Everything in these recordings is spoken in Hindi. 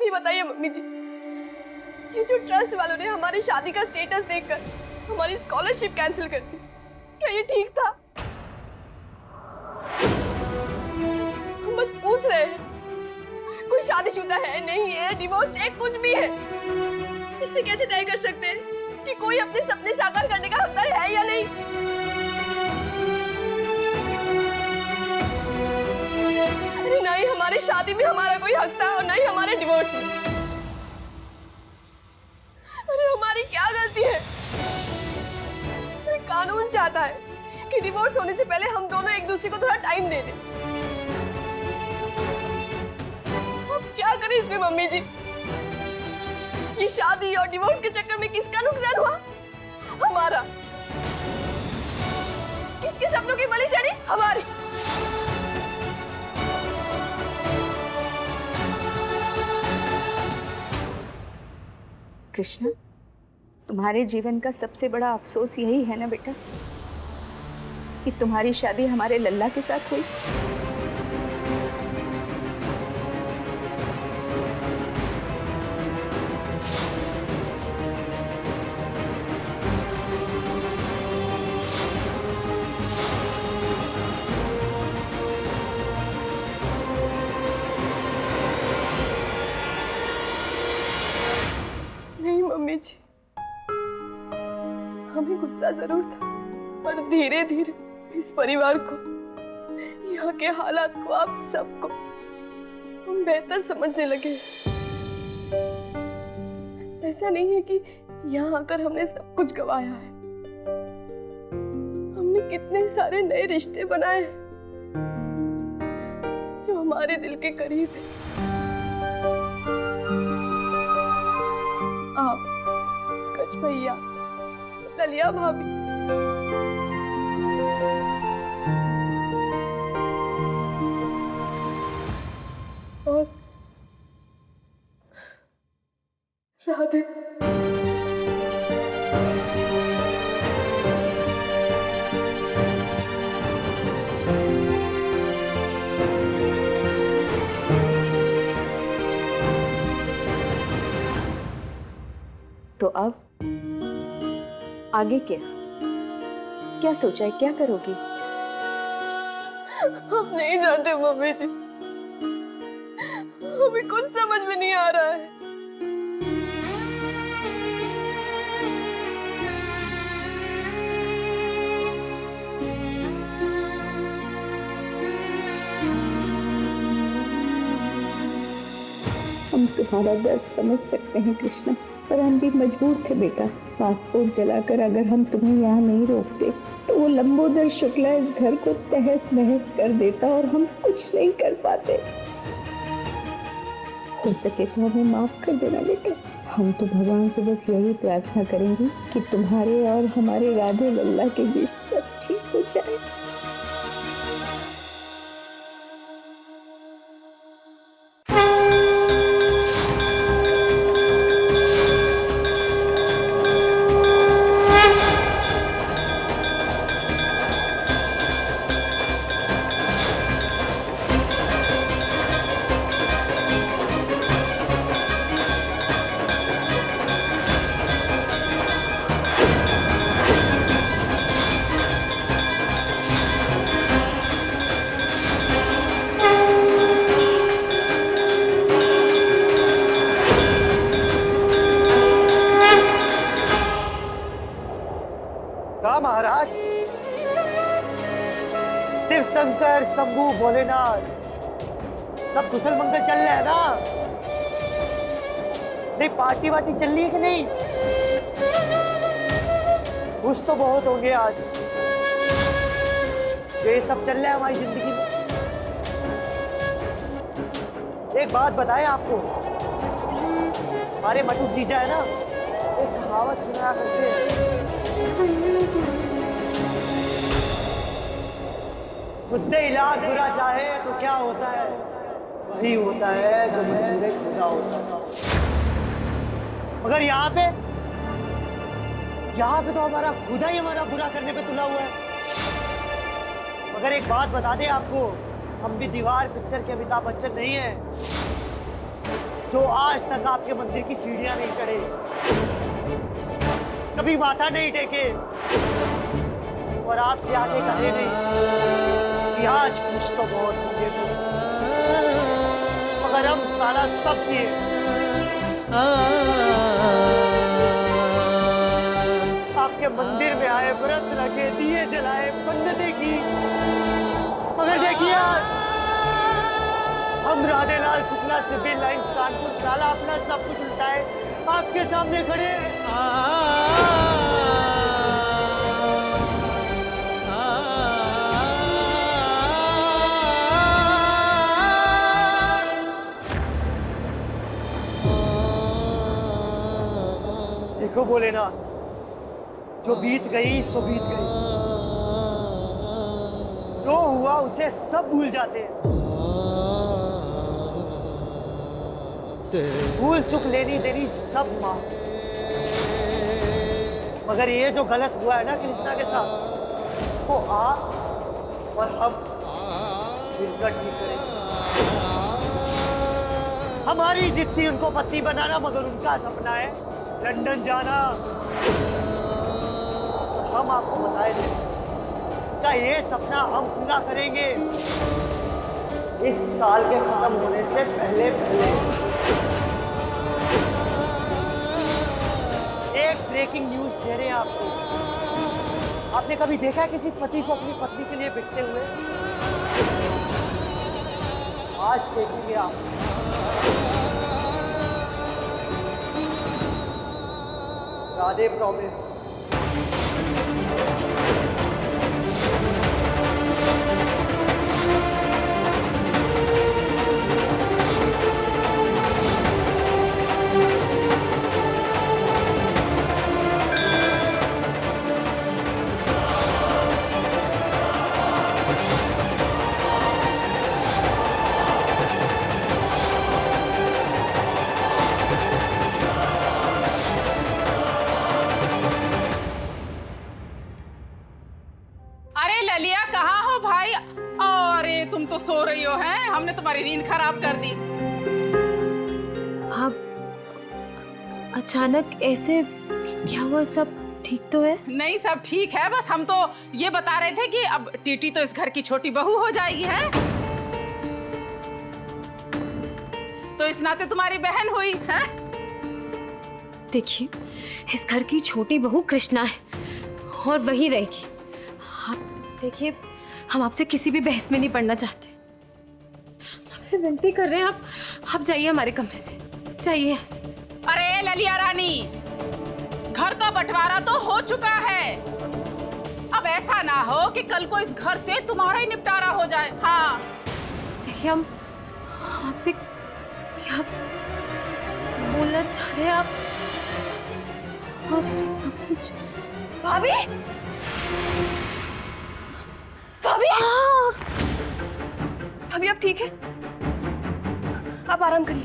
ये बताइए मम्मी जी, ये जो ट्रस्ट वालों ने हमारी शादी का स्टेटस देखकर हमारी स्कॉलरशिप कैंसिल कर दी, क्या ये ठीक था? हम बस पूछ रहे हैं, कोई शादीशुदा है, नहीं है, डिवोर्स है, कुछ भी है, इससे कैसे तय कर सकते हैं कि कोई अपने सपने साकार करने का हकदार है या नहीं? अरे ना ही हमारी शादी में हमारा कोई हक था और ना ही हमारे डिवोर्स में। अरे हमारी क्या गलती है? कानून चाहता है कि डिवोर्स होने से पहले हम दोनों एक दूसरे को थोड़ा टाइम दे दें। अब क्या करें इसमें मम्मी जी? ये शादी और डिवोर्स के चक्कर में किसका नुकसान हुआ? हमारा। किसके सपनों की बलि चढ़ी? हमारी। कृष्णा, तुम्हारे जीवन का सबसे बड़ा अफसोस यही है ना बेटा, कि तुम्हारी शादी हमारे लल्ला के साथ हुई। नहीं मम्मी जी, हमें गुस्सा जरूर था, पर धीरे धीरे इस परिवार को, यहाँ के हालात को, आप सबको हम बेहतर समझने लगे। ऐसा नहीं है कि यहाँ आकर हमने सब कुछ गंवाया है। हमने कितने सारे नए रिश्ते बनाए हैं जो हमारे दिल के करीब है। आप, कच भैया, ललिया भाभी, और राधे। तो अब आगे क्या? क्या सोचा है, क्या करोगी? हम नहीं जानते मम्मी जी, हमें कुछ समझ में नहीं आ रहा है। हम तुम्हारा दर्द समझ सकते हैं कृष्णा, पर हम भी मजबूर थे बेटा। पासपोर्ट जलाकर अगर हम तुम्हें यहाँ नहीं रोकते तो वो लंबोदर शुक्ला इस घर को तहस नहस कर देता और हम कुछ नहीं कर पाते। हो सके तो हमें माफ कर देना बेटा। हम तो भगवान से बस यही प्रार्थना करेंगे कि तुम्हारे और हमारे राधे लल्ला के बीच सब ठीक हो जाए। महाराज, शिव शंकर शंभू भोलेनाथ सब कुशल मंगल चल रहा है ना? नहीं पार्टी वार्टी चल रही है कि नहीं? खुश तो बहुत होंगे आज, ये सब चल रहा है हमारी जिंदगी में। एक बात बताएं आपको, हमारे मटू जीजा है ना, एक कहावत सुनाया करते हैं, खुद इलाज बुरा चाहे तो क्या होता है, वही होता है जो मंजूर खुदा होता है। मगर यहाँ पे तो हमारा खुदा ही हमारा बुरा करने पे तुला हुआ है। मगर एक बात बता दें आपको, हम भी दीवार पिक्चर के अमिताभ बच्चन नहीं है। जो आज तक आपके मंदिर की सीढ़ियां नहीं चढ़े, कभी माथा नहीं टेके और आपसे आगे कहे नहीं कि आज कुछ तो बहुत होंगे तुम, मगर हम सारा सब किए। आपके मंदिर में आए, व्रत रखे, दिए जलाए, मन्नतें की, मगर देखिए हम राधेलाल शुक्ला सिविल लाइंस कानपुर साला अपना सब कुछ उल्टाए आपके सामने खड़े हैं। देखो भोलेनाथ, जो बीत गई सो बीत गई, जो हुआ उसे सब भूल जाते हैं। भूल चुक लेनी देनी सब माफ, मगर ये जो गलत हुआ है ना कृष्णा के साथ, वो आप और हम मिलकर ठीक करेंगे। हमारी जिद थी उनको पत्नी बनाना, मगर उनका सपना है लंदन जाना। हम आपको बताए थे का ये सपना हम पूरा करेंगे इस साल के खत्म होने से पहले पहले। एक ब्रेकिंग न्यूज दे रहे हैं आपको। आपने कभी देखा है किसी पति को अपनी पत्नी के लिए बिकते हुए? आज देखेंगे आप। राधे प्रॉमिस। ललिया कहाँ हो भाई? अरे तुम तो सो रही हो हैं? हमने तुम्हारी नींद खराब कर दी। आप अचानक ऐसे क्या हुआ? सब ठीक तो है? नहीं, सब ठीक है, बस हम तो ये बता रहे थे कि अब टीटी तो इस घर की छोटी बहू हो जाएगी, है? तो इस नाते तुम्हारी बहन हुई, है? देखिए, इस घर की छोटी बहू कृष्णा है और वही रहेगी। आप देखिए, हम आपसे किसी भी बहस में नहीं पड़ना चाहते। आपसे विनती कर रहे हैं, आप जाइए हमारे कमरे से, जाइए यहाँ से। अरे ललिया रानी, घर का बंटवारा तो हो चुका है। अब ऐसा ना हो कि कल को इस घर से तुम्हारा ही निपटारा हो जाए। हाँ देखिए, हम आपसे क्या बोलना चाह रहे हैं, आप समझ। भाभी, भाभी, भाभी आप ठीक है? आप आराम करिए।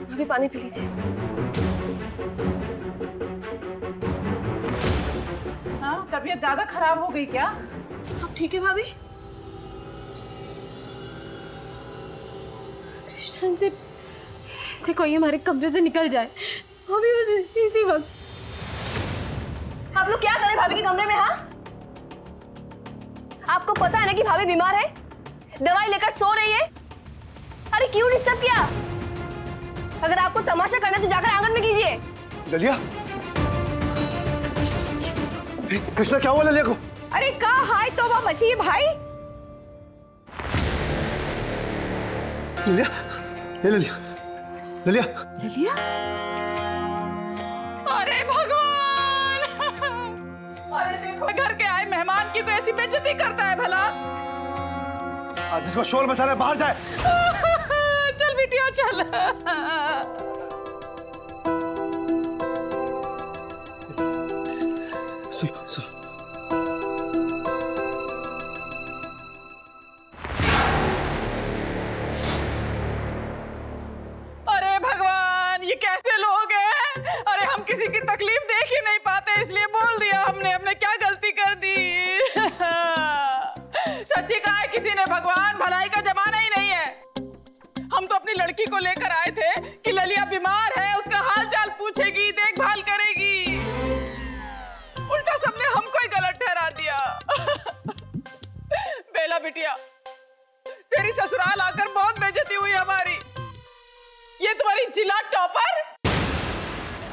भाभी पानी पी लीजिए। हाँ, तबीयत ज्यादा खराब हो गई क्या? आप ठीक है भाभी? कृष्णा से कोई हमारे कमरे से निकल जाए भाभी, इसी वक्त। आप लोग क्या करें भाभी के कमरे में? हाँ, आपको पता है ना कि भाभी बीमार है, दवाई लेकर सो रही है। अरे क्यों डिस्टर्ब किया? अगर आपको तमाशा करना है तो जाकर आंगन में कीजिए। ललिया, कृष्णा क्या हुआ ललिया को? अरे कहाँ हाय तौबा मची है भाई। ललिया, ये ललिया, ललिया, ललिया, अरे भगवान, अरे देखो घर के आए मेहमान की कोई ऐसी बेइज्जती करता है भला? आज जिसको शोर मचा रहा है बाहर जाए। चल बिटिया चल। सुनो। अरे भगवान, ये कैसे लोग हैं? अरे हम किसी की तकलीफ देख ही नहीं पाते, इसलिए बोल दिया ने भगवान, भलाई का जमाना ही नहीं है। हम तो अपनी लड़की को लेकर आए थे कि ललिया बीमार है, उसका हाल चाल पूछेगी, देखभाल करेगी। उल्टा सबने हमको ही गलत ठहरा दिया। बेला बिटिया, तेरी ससुराल आकर बहुत बेइज्जती हुई हमारी। ये तुम्हारी जिला टॉपर,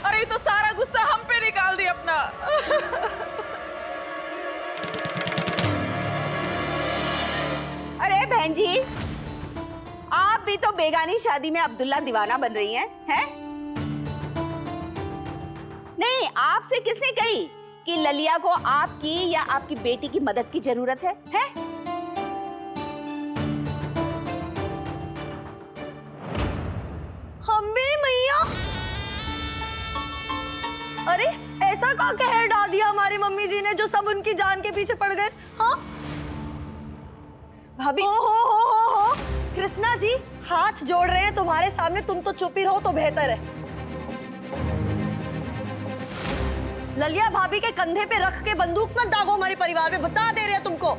अरे ये तो सारा गुस्सा हम पे निकाल दी अपना। अरे बहन जी, आप भी तो बेगानी शादी में अब्दुल्ला दीवाना बन रही हैं, हैं? नहीं, आपसे किसने कही कि ललिया को आपकी या आपकी बेटी की मदद की जरूरत है, हैं? हम भी मैया। अरे ऐसा का कहर डाल दिया हमारी मम्मी जी ने जो सब उनकी जान के पीछे पड़ गए। हाँ भाभी, हो कृष्णा जी हाथ जोड़ रहे हैं तुम्हारे सामने, तुम तो चुप ही रहो तो बेहतर है। ललिया भाभी के कंधे पे रख के बंदूक मत दागो हमारे परिवार में, बता दे रहे हैं तुमको।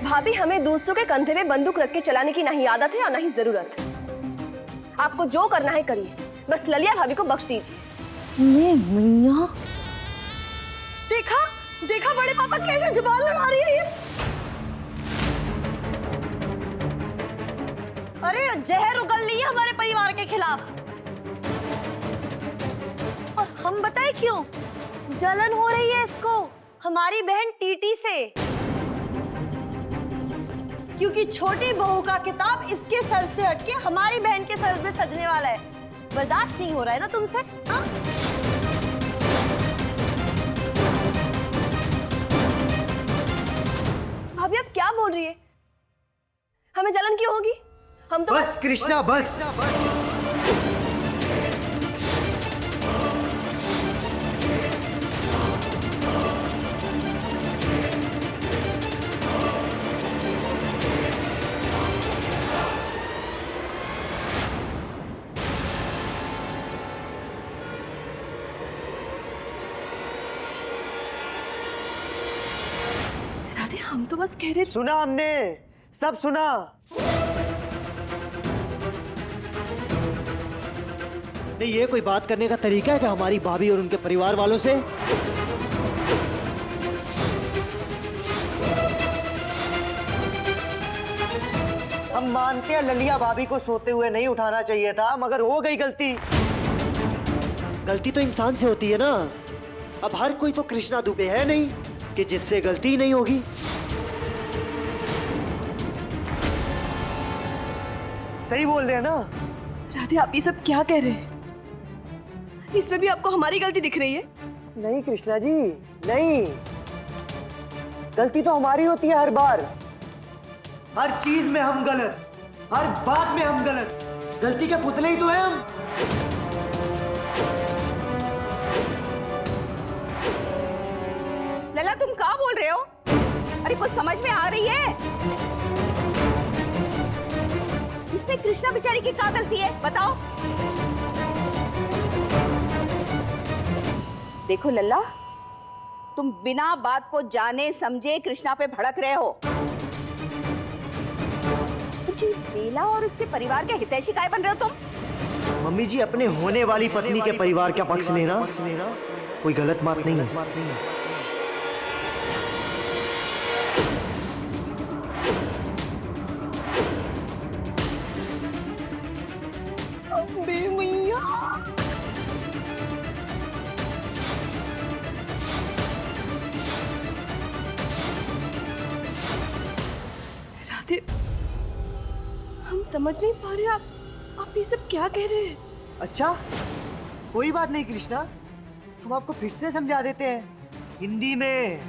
भाभी, हमें दूसरों के कंधे पे बंदूक रख के चलाने की नहीं आदत है और नहीं जरूरत। आपको जो करना है करिए, बस ललिया भाभी को बख्श दीजिए। मैया देखा देखा बड़े पापा कैसे जुबान लड़ा रही है ये। अरे जहर उगल ली है हमारे परिवार के खिलाफ। और हम बताए क्यों? जलन हो रही है इसको हमारी बहन टीटी से, क्योंकि छोटी बहू का किताब इसके सर से हटके हमारी बहन के सर में सजने वाला है। बर्दाश्त नहीं हो रहा है ना तुमसे? हाँ? भाभी, आप क्या बोल रही है? हमें जलन क्यों होगी? हम तो बस कृष्णा, बस। राधे, हम तो बस कह रहे थे। सुना हमने, सब सुना। नहीं, ये कोई बात करने का तरीका है क्या हमारी भाभी और उनके परिवार वालों से? हम मानते हैं ललिया भाभी को सोते हुए नहीं उठाना चाहिए था, मगर हो गई गलती। गलती तो इंसान से होती है ना। अब हर कोई तो कृष्णा दुबे है नहीं कि जिससे गलती ही नहीं होगी। सही बोल रहे हैं ना? राधे, आप ये सब क्या कह रहे हैं? इसमें भी आपको हमारी गलती दिख रही है? नहीं कृष्णा जी, नहीं। गलती तो हमारी होती है हर बार। हर चीज में हम गलत, हर बात में हम गलत। गलती के पुतले ही तो हैं हम। लला, तुम क्या बोल रहे हो? अरे कुछ समझ में आ रही है? इसमें कृष्णा बेचारी की क्या गलती है, बताओ। देखो लल्ला, तुम बिना बात को जाने समझे कृष्णा पे भड़क रहे हो। जी, बेला और उसके परिवार के हितैषी काय बन रहे हो तुम? मम्मी जी, अपने होने वाली पत्नी के परिवार का पक्ष लेना कोई गलत बात नहीं है। राधे, हम समझ नहीं पा रहे, आप ये सब क्या कह रहे हैं? अच्छा, कोई बात नहीं कृष्णा, हम आपको फिर से समझा देते हैं हिंदी में।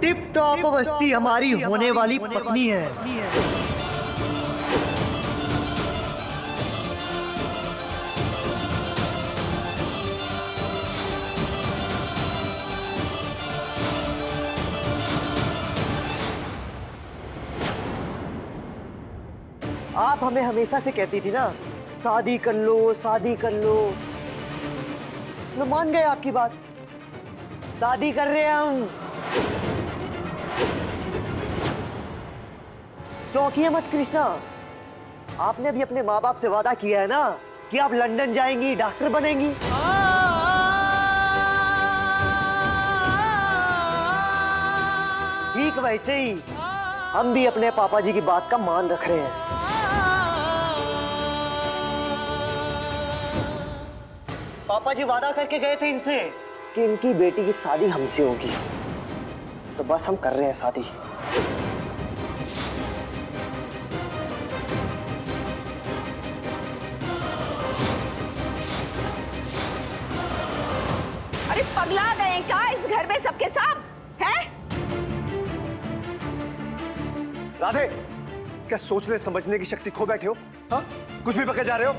टिप टॉप बस्ती हमारी होने वाली पत्नी है। आप हमें हमेशा से कहती थी ना, शादी कर लो, शादी कर लो। मैं मान गए आपकी बात, शादी कर रहे हैं हम। चौंकिए मत कृष्णा, आपने भी अपने माँ बाप से वादा किया है ना कि आप लंदन जाएंगी, डॉक्टर बनेंगी। ठीक वैसे ही हम भी अपने पापा जी की बात का मान रख रहे हैं। पापा जी वादा करके गए थे इनसे कि इनकी बेटी की शादी हमसे होगी, तो बस हम कर रहे हैं शादी। अरे पगला गए क्या इस घर में सबके सब हैं? राधे, क्या सोचने समझने की शक्ति खो बैठे हो? हाँ, कुछ भी पके जा रहे हो?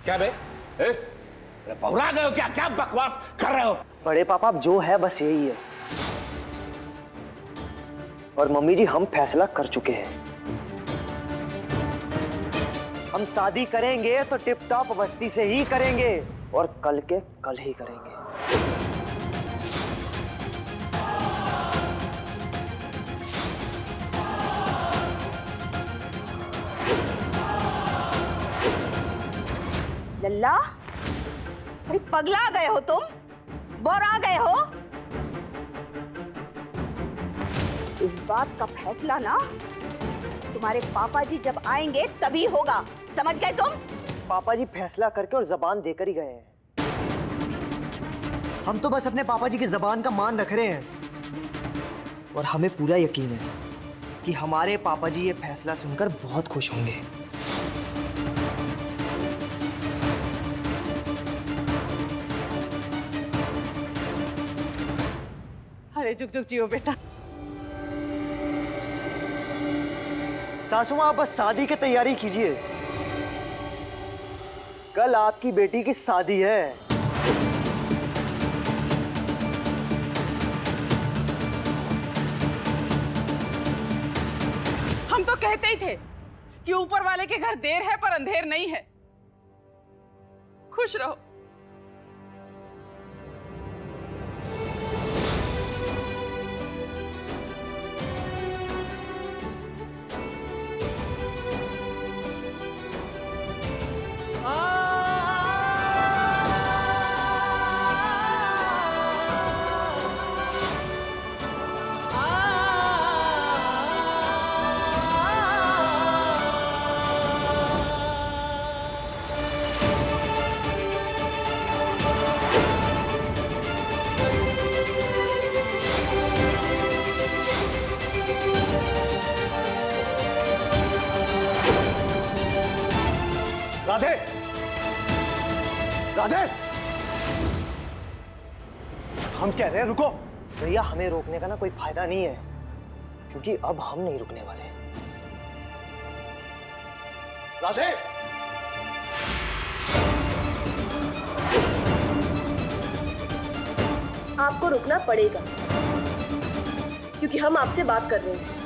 क्या बे? अरे पौरा गए हो क्या? क्या बकवास कर रहे हो? बड़े पापा अब जो है बस यही है। और मम्मी जी हम फैसला कर चुके हैं। हम शादी करेंगे तो टिप टॉप मस्ती से ही करेंगे और कल के कल ही करेंगे। लल्ला, अरे पगला गए हो तुम? बोरा गए हो? इस बात का फैसला ना तुम्हारे पापा जी जब आएंगे तभी होगा, समझ गए तुम? पापा जी फैसला करके और जबान देकर ही गए हैं। हम तो बस अपने पापा जी की जबान का मान रख रहे हैं और हमें पूरा यकीन है कि हमारे पापा जी ये फैसला सुनकर बहुत खुश होंगे। अरे जुग जुग जियो बेटा। सासू माँ, आप बस शादी की तैयारी कीजिए। कल आपकी बेटी की शादी है। हम तो कहते ही थे कि ऊपर वाले के घर देर है पर अंधेर नहीं है। खुश रहो। राधे, राधे, हम कह रहे हैं रुको। भैया हमें रोकने का ना कोई फायदा नहीं है, क्योंकि अब हम नहीं रुकने वाले। राधे, आपको रुकना पड़ेगा क्योंकि हम आपसे बात कर रहे हैं।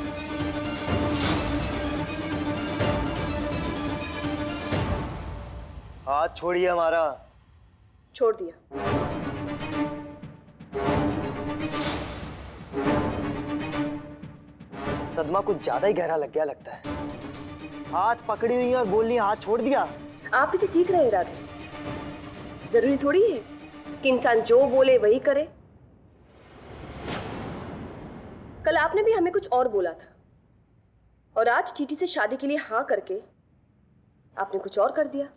हाथ छोड़िए हमारा। छोड़ दिया। सदमा कुछ ज्यादा ही गहरा लग गया लगता है। हाथ पकड़ी हुई है और बोल रही है हाथ छोड़ दिया। आप इसे सीख रहे हैं राधे। जरूरी थोड़ी है कि इंसान जो बोले वही करे। कल आपने भी हमें कुछ और बोला था और आज टीटी से शादी के लिए हाँ करके आपने कुछ और कर दिया।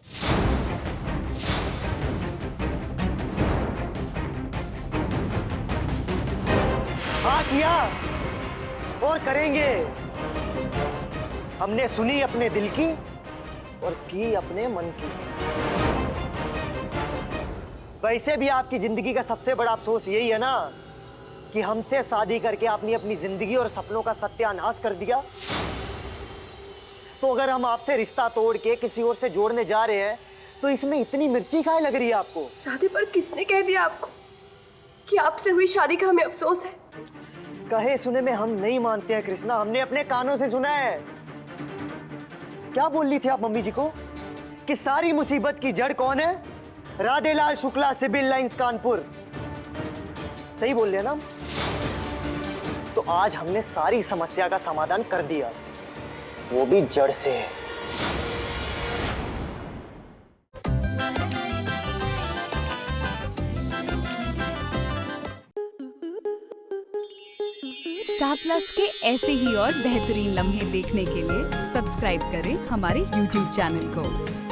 हाँ किया और करेंगे। हमने सुनी अपने दिल की और की अपने मन की। वैसे भी आपकी जिंदगी का सबसे बड़ा अफसोस यही है ना कि हमसे शादी करके आपने अपनी जिंदगी और सपनों का सत्यानाश कर दिया। तो अगर हम आपसे रिश्ता तोड़ के किसी और से जोड़ने जा रहे हैं तो इसमें इतनी मिर्ची काहे लग रही है आपको? शादी पर किसने कह दिया आपको कि आपसे हुई शादी का हमें अफसोस है? कहे सुने में हम नहीं मानते हैं कृष्णा, हमने अपने कानों से सुना है। क्या बोल रही थी आप मम्मी जी को कि सारी मुसीबत की जड़ कौन है? Radhelal Shukla, Civil Lines Kanpur. सही बोल रहे हैं ना? तो आज हमने सारी समस्या का समाधान कर दिया, वो भी जड़ से। स्टार प्लस के ऐसे ही और बेहतरीन लम्हे देखने के लिए सब्सक्राइब करें हमारे YouTube चैनल को।